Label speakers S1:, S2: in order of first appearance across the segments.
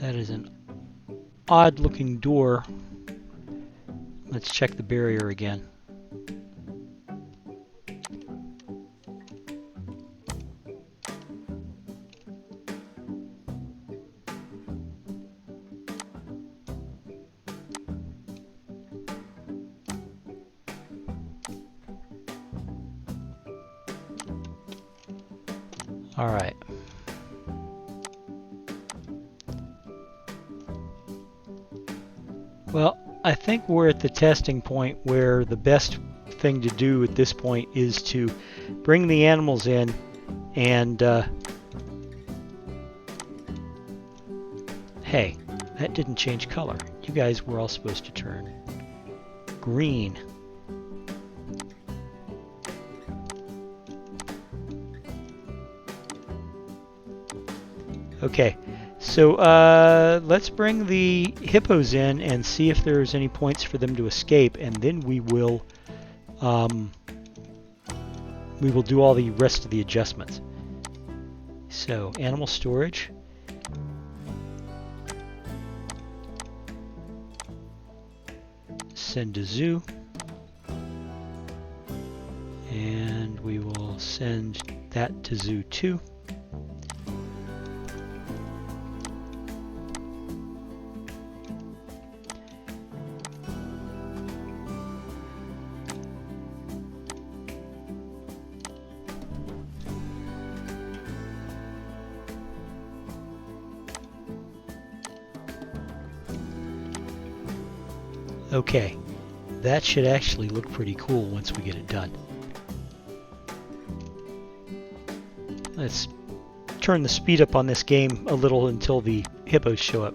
S1: That is an odd-looking door. Let's check the barrier again. All right. Well, I think we're at the testing point where the best thing to do at this point is to bring the animals in and hey, that didn't change color. You guys were all supposed to turn green. Okay, so let's bring the hippos in and see if there's any points for them to escape, and then we will do all the rest of the adjustments. So, animal storage. Send to zoo. And we will send that to zoo too. Okay, that should actually look pretty cool once we get it done. Let's turn the speed up on this game a little until the hippos show up.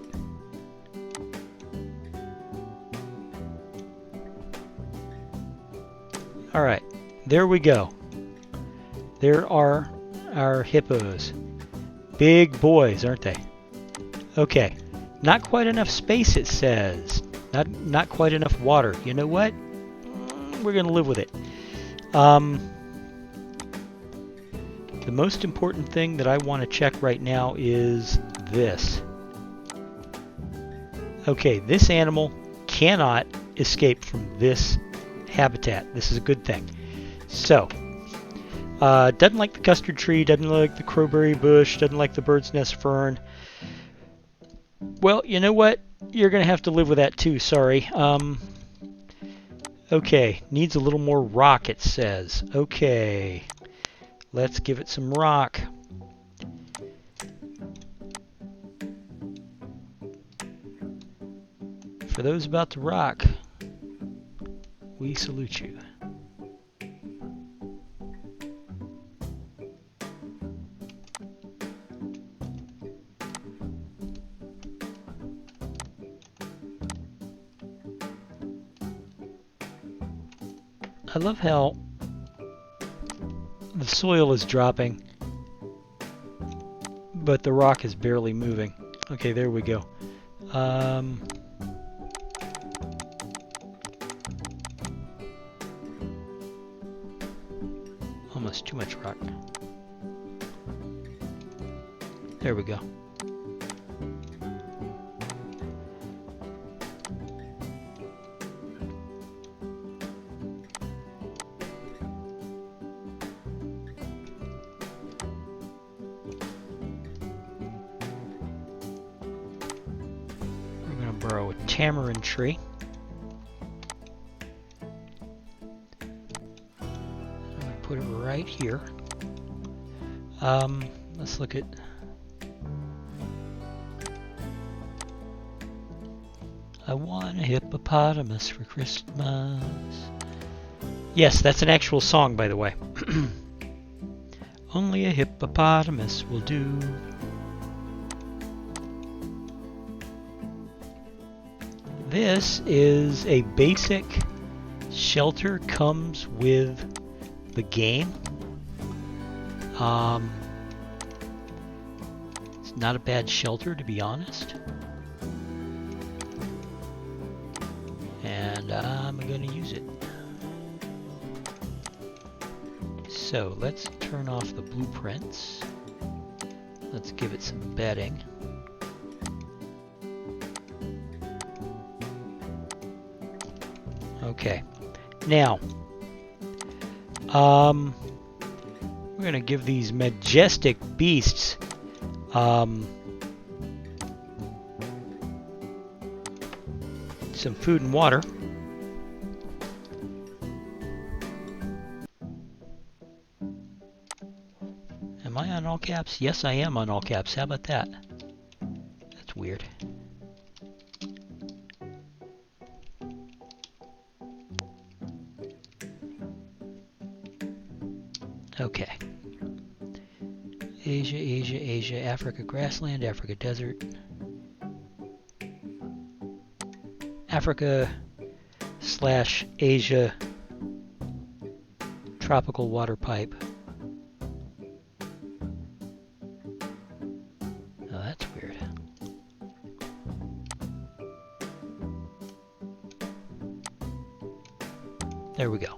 S1: Alright, there we go. There are our hippos. Big boys, aren't they? Okay, not quite enough space, it says. Not quite enough water. You know what? We're going to live with it. The most important thing that I want to check right now is this. Okay, this animal cannot escape from this habitat. This is a good thing. So, doesn't like the custard tree, doesn't like the crowberry bush, doesn't like the bird's nest fern. Well, you know what? You're going to have to live with that too, sorry. Okay, needs a little more rock, it says. Okay, let's give it some rock. For those about to rock, we salute you. I love how the soil is dropping, but the rock is barely moving. Okay, there we go. Almost too much rock. There we go. Borrow a tamarind tree. I'm going to put it right here. Let's look at... I want a hippopotamus for Christmas. Yes, that's an actual song, by the way. Only a hippopotamus will do. This is a basic shelter, comes with the game. It's not a bad shelter, to be honest. And I'm going to use it. So let's turn off the blueprints. Let's give it some bedding. Okay. Now, we're going to give these majestic beasts some food and water. Am I on all caps? Yes, I am on all caps. How about that? That's weird. Okay. Asia, Asia, Asia, Africa grassland, Africa desert, Africa / Asia tropical water pipe. Oh, that's weird. There we go.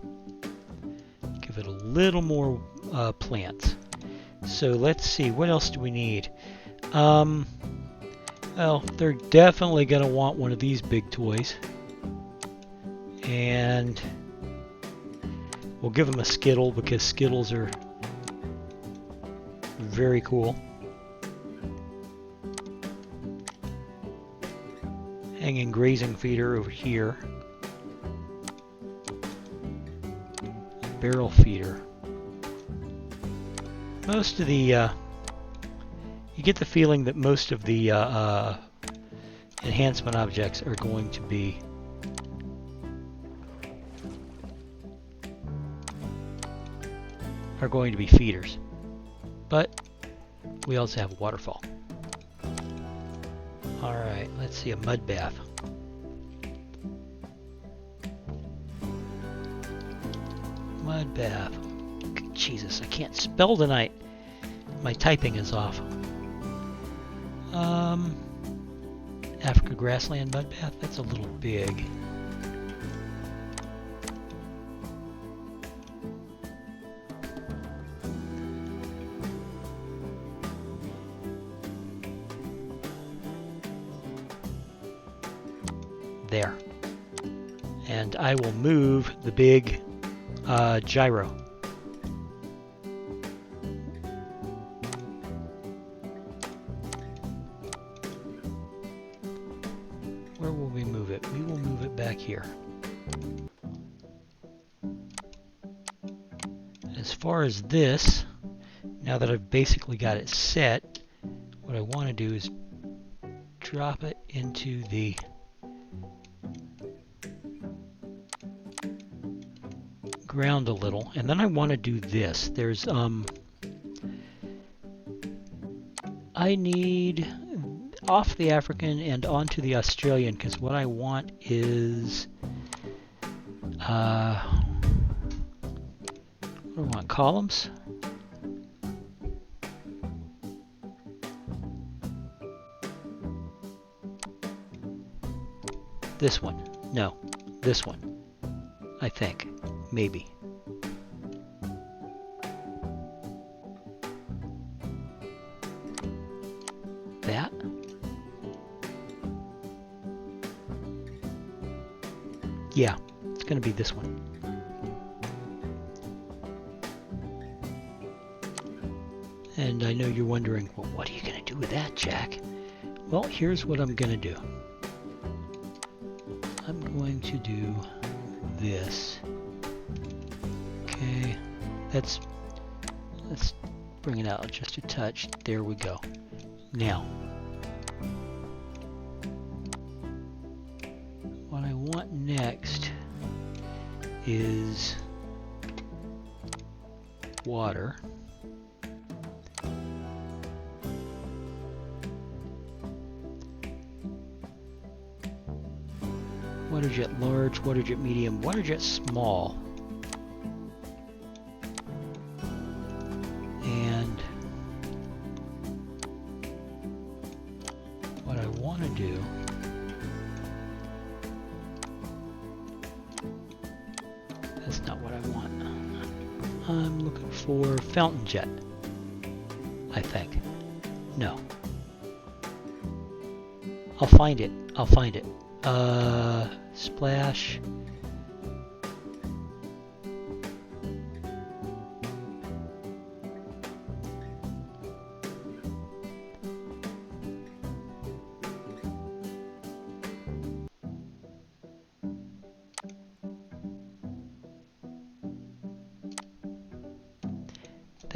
S1: Give it a little more plants. So let's see, what else do we need? Well, they're definitely going to want one of these big toys. And we'll give them a Skittle because Skittles are very cool. Hanging grazing feeder over here. Barrel feeder. Most of the, you get the feeling that most of the enhancement objects are going to be feeders, but we also have a waterfall. All right, let's see, a mud bath. Mud bath. Jesus, I can't spell tonight. My typing is off. Africa grassland mud bath. That's a little big. There. And I will move the big gyro. Where will we move it? We will move it back here. As far as this, now that I've basically got it set, what I want to do is drop it into the ground a little, and then I want to do this. There's I need off the African and onto the Australian, because what I want is what do I want? Columns? This one. No, this one. I think. Maybe. That. Yeah, it's going to be this one. And I know you're wondering, well, what are you going to do with that, Jack? Well, here's what I'm going to do. I'm going to do this. Okay, let's bring it out just a touch. There we go. Now, what I want next is water. Water jet large, water jet medium, water jet small. And what I want to do that's not what I want. I'm looking for fountain jet, I think. No. I'll find it. Splash.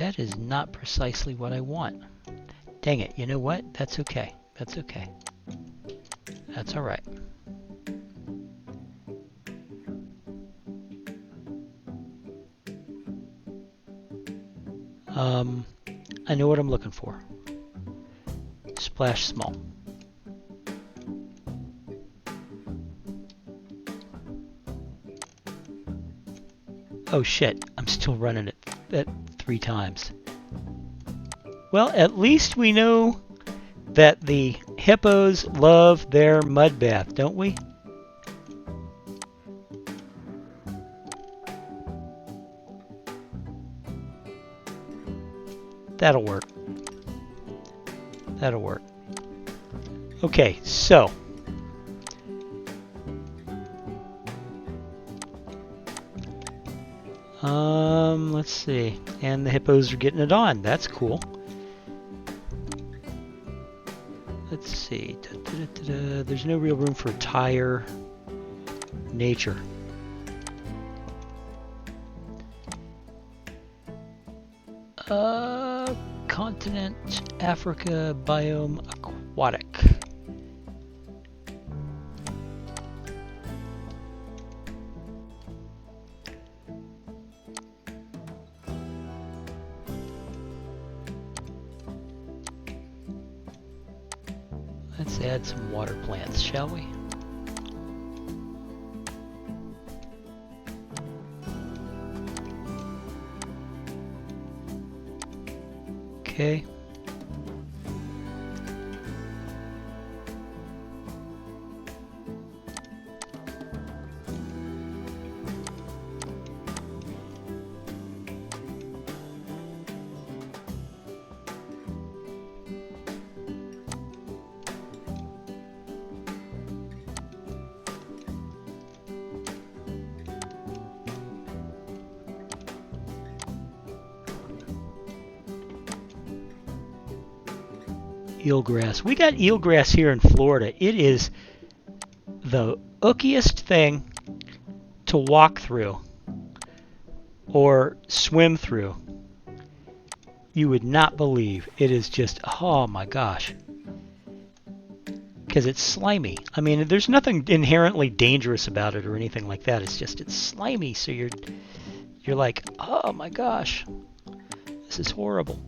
S1: That is not precisely what I want. Dang it, you know what? That's okay. That's okay. That's alright. I know what I'm looking for. Splash small. Oh shit, I'm still running it at 3 times. Well, at least we know that the hippos love their mud bath, don't we? That'll work. That'll work. Okay, so let's see. And the hippos are getting it on. That's cool. Let's see. There's no real room for tire. Nature. Continent, Africa, biome, aquatic. Let's add some water plants, shall we? Okay. Eelgrass. We got eelgrass here in Florida. It is the ookiest thing to walk through or swim through. You would not believe. It is just, oh my gosh. Because it's slimy. I mean, there's nothing inherently dangerous about it or anything like that. It's just, it's slimy. So you're like, oh my gosh. This is horrible.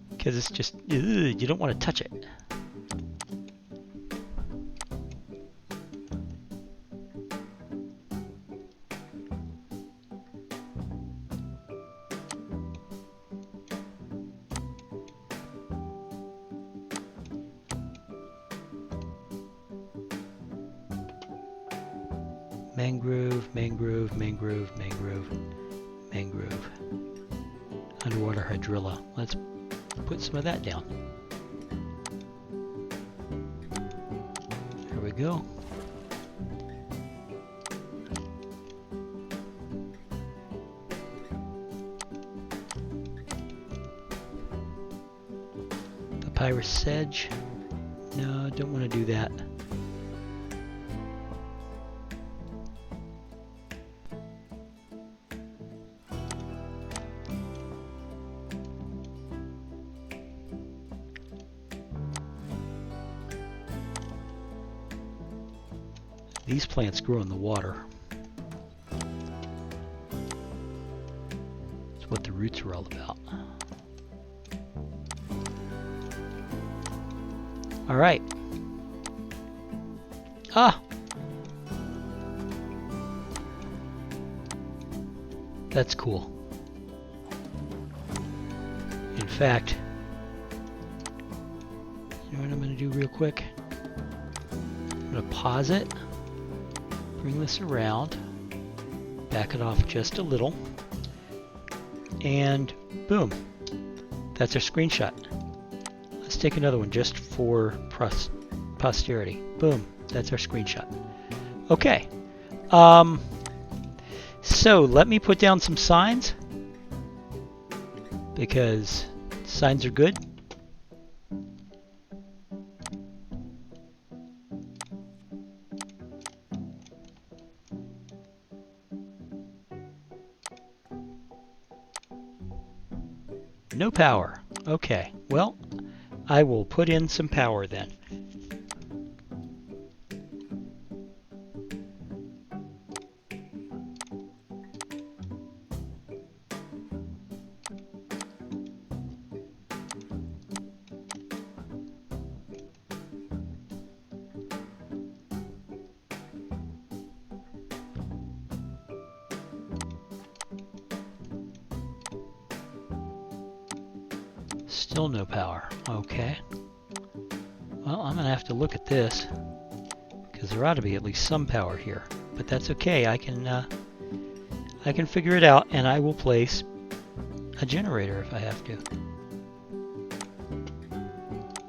S1: Because it's just, ugh, you don't want to touch it. Mangrove, mangrove, mangrove, mangrove, mangrove. Underwater hydrilla. Let's put some of that down. There we go. Papyrus sedge. No, don't want to do that. These plants grow in the water. That's what the roots are all about. All right. Ah! That's cool. In fact, you know what I'm going to do real quick? I'm going to pause it. Bring this around, back it off just a little, and boom, that's our screenshot. Let's take another one just for posterity. Boom, that's our screenshot. Okay, so let me put down some signs, because signs are good. No power. Okay, well, I will put in some power then. Still no power. Okay. Well, I'm gonna have to look at this because there ought to be at least some power here. But that's okay. I can figure it out, and I will place a generator if I have to.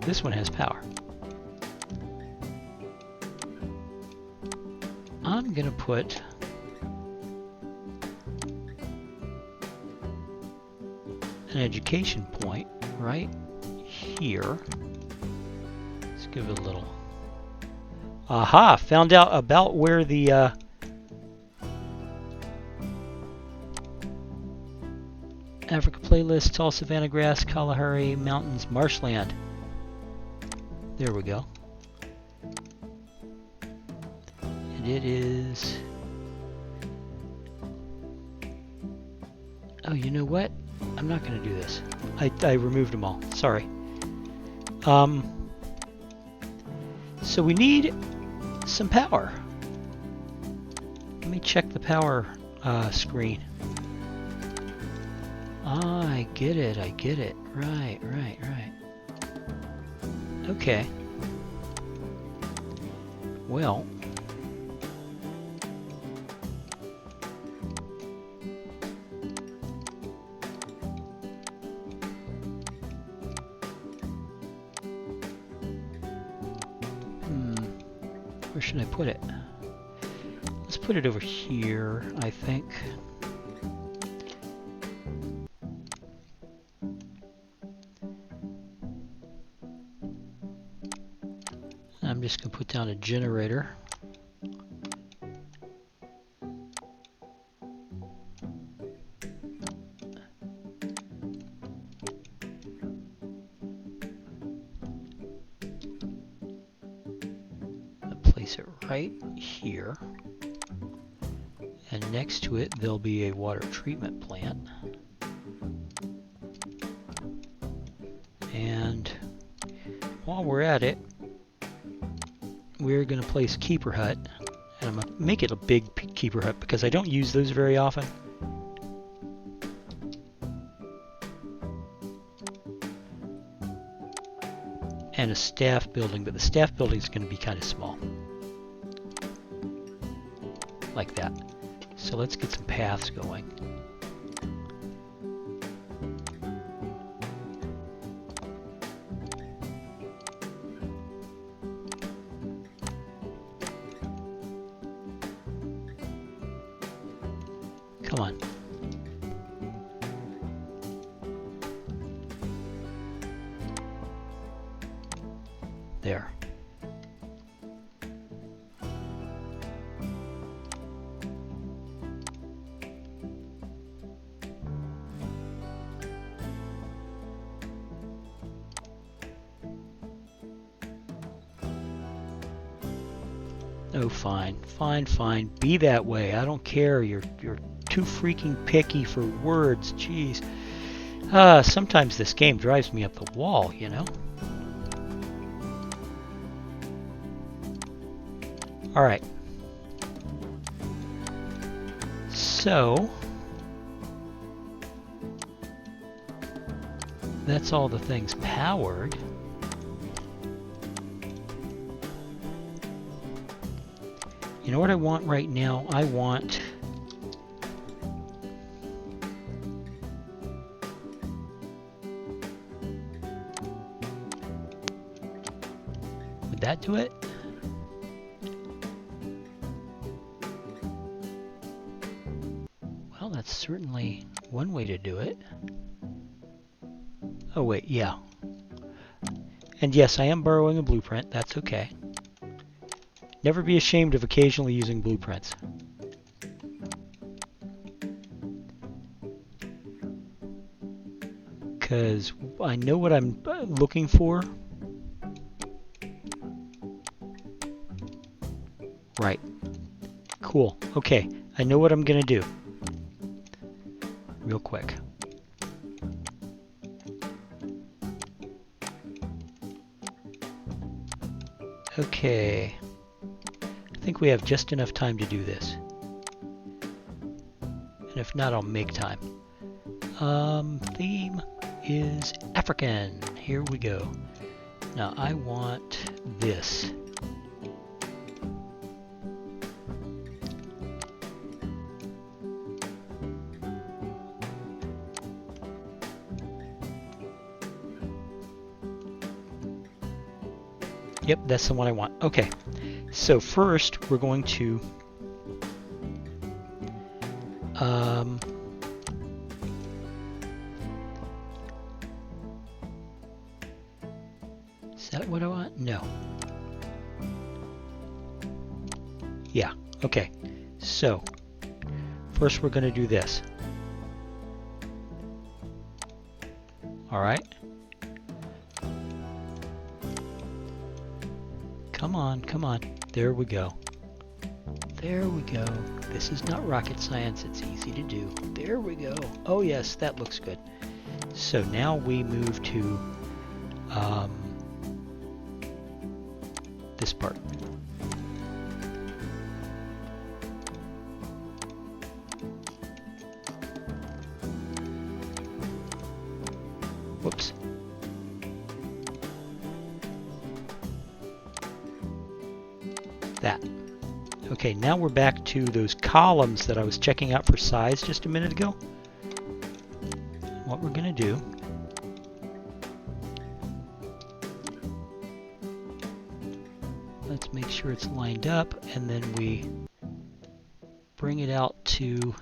S1: This one has power. I'm gonna put an education point right here. Let's give it a little. Aha! Found out about where the Africa playlist, tall savanna grass, Kalahari Mountains, marshland. There we go. And it is. Oh, you know what? I'm not going to do this. I removed them all. Sorry. So we need some power. Let me check the power screen. Ah, I get it. I get it. Right. Okay. Well. Where should I put it? Let's put it over here, I think. I'm just going to put down a generator. Place it right here. And next to it, there'll be a water treatment plant. And while we're at it, we're going to place keeper hut, and I'm going to make it a big keeper hut because I don't use those very often. And a staff building, but the staff building is going to be kind of small. Like that. So let's get some paths going. Come on. There. Oh, fine. Fine. Be that way. I don't care. You're too freaking picky for words. Jeez. Sometimes this game drives me up the wall, you know? Alright. So that's all the things powered. You know what I want right now? I want would that do it? Well, that's certainly one way to do it. Oh wait, yeah. And yes, I am borrowing a blueprint. That's okay. Never be ashamed of occasionally using blueprints. because I know what I'm looking for. Right. Cool. Okay, I know what I'm gonna do. Real quick. Okay. I think we have just enough time to do this. And if not, I'll make time. Theme is African. Here we go. Now I want this. Yep, that's the one I want. Okay, so first we're going to is that what I want? No. Yeah, okay. So first we're going to do this. All right. Come on, come on. There we go. There we go. This is not rocket science. It's easy to do. There we go. Oh yes, that looks good. So now we move to this part. Whoops. That. Okay, now we're back to those columns that I was checking out for size just a minute ago. What we're going to do let's make sure it's lined up, and then we bring it out to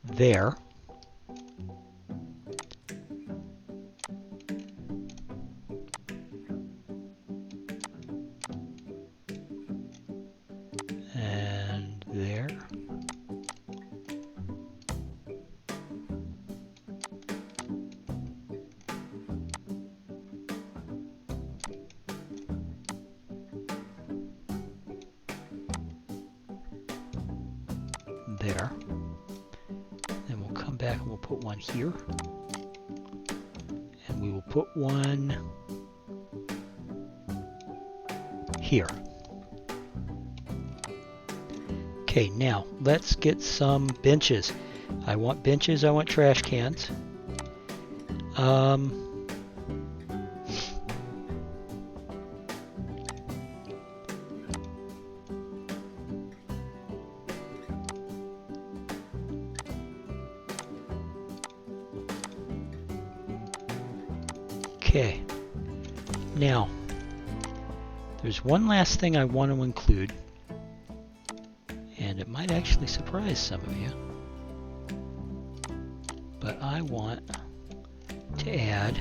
S1: there. And there. There. Then we'll come back and we'll put one here. And we will put one here. Okay, now let's get some benches. I want benches, I want trash cans. Okay, now there's one last thing I want to include, and it might actually surprise some of you, but I want to add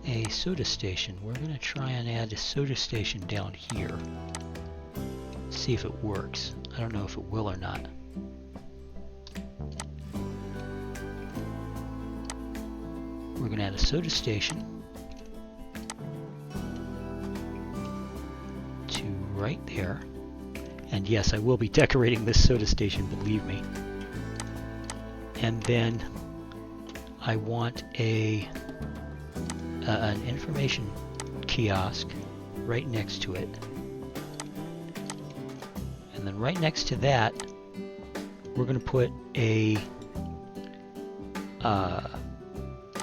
S1: a soda station. We're going to try and add a soda station down here. See if it works. I don't know if it will or not. We're going to add a soda station to right there. And yes, I will be decorating this soda station, believe me. And then I want an information kiosk right next to it. And then right next to that, we're going to put a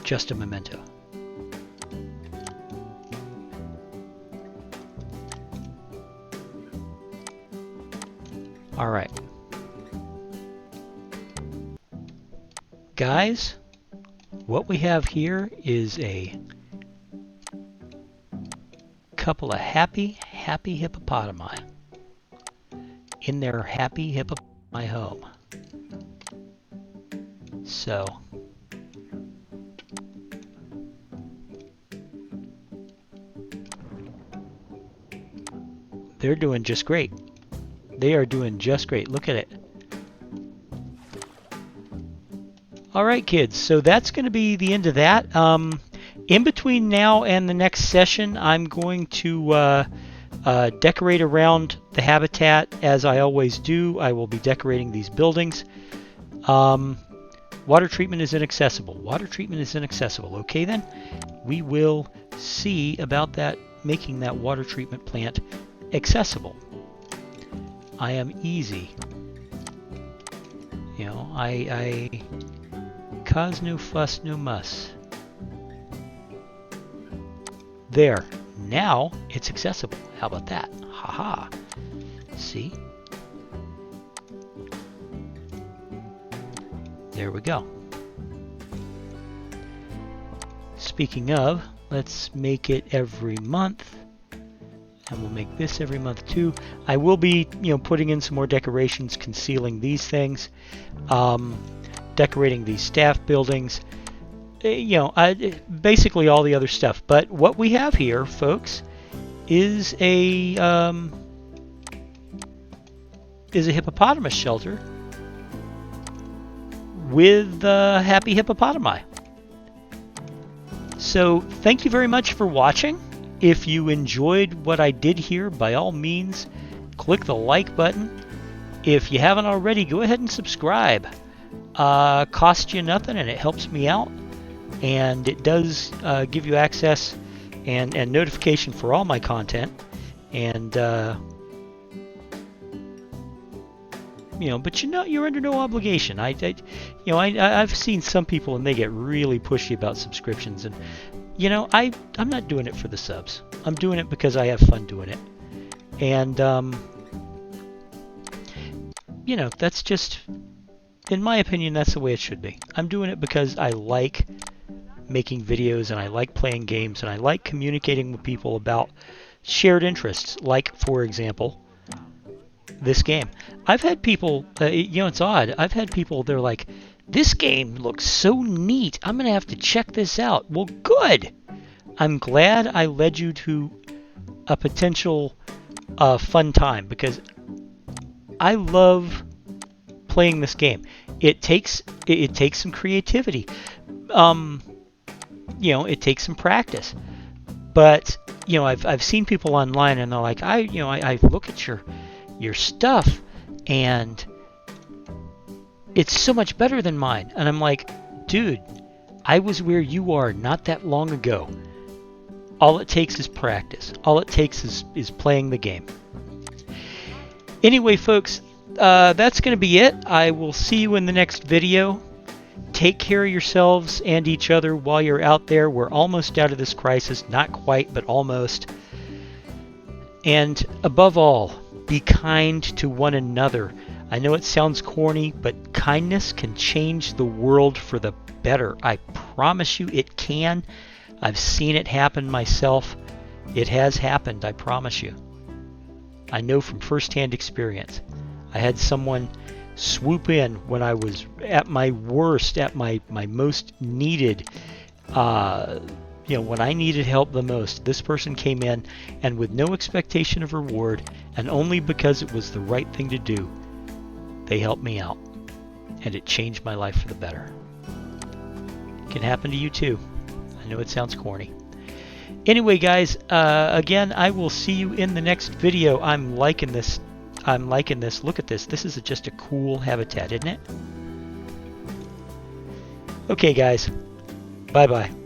S1: just a memento. All right. Guys, what we have here is a couple of happy hippopotami in their happy hippopotami home. So they're doing just great. They are doing just great. Look at it. All right, kids. So that's going to be the end of that. In between now and the next session, I'm going to decorate around the habitat as I always do. I will be decorating these buildings. Water treatment is inaccessible. Water treatment is inaccessible. Okay, then we will see about that, making that water treatment plant accessible. I am easy. You know, I cause no fuss, no muss. There. Now it's accessible. How about that? Haha. See? There we go. Speaking of, let's make it every month. And we'll make this every month too. I will be, putting in some more decorations, concealing these things, decorating these staff buildings, basically all the other stuff. But what we have here, folks, is a hippopotamus shelter with happy hippopotami. So thank you very much for watching. If you enjoyed what I did here, by all means, click the like button. If you haven't already, go ahead and subscribe. Costs you nothing and it helps me out. And it does give you access and notification for all my content. And, but you're under no obligation. I've seen some people and they get really pushy about subscriptions. And, I'm not doing it for the subs. I'm doing it because I have fun doing it. And, that's just, in my opinion, that's the way it should be. I'm doing it because I like making videos and I like playing games and I like communicating with people about shared interests, like, for example, this game. I've had people, it's odd, I've had people, they're like, this game looks so neat, I'm going to have to check this out. Well, good! I'm glad I led you to a potential fun time, because I love playing this game. It takes some creativity. It takes some practice. But, I've seen people online and they're like, I look at your stuff and it's so much better than mine. And I'm like, dude, I was where you are not that long ago. All it takes is practice. All it takes is playing the game. Anyway, folks, that's going to be it. I will see you in the next video. Take care of yourselves and each other while you're out there. We're almost out of this crisis. Not quite, but almost. And above all, be kind to one another. I know it sounds corny, but kindness can change the world for the better. I promise you it can. I've seen it happen myself. It has happened, I promise you. I know from firsthand experience. I had someone swoop in when I was at my worst, at my most needed, when I needed help the most. This person came in, and with no expectation of reward, and only because it was the right thing to do, they helped me out, and it changed my life for the better. It can happen to you too. I know it sounds corny. Anyway, guys, again, I will see you in the next video. I'm liking this. Look at this. This is just a cool habitat, isn't it? Okay, guys. Bye-bye.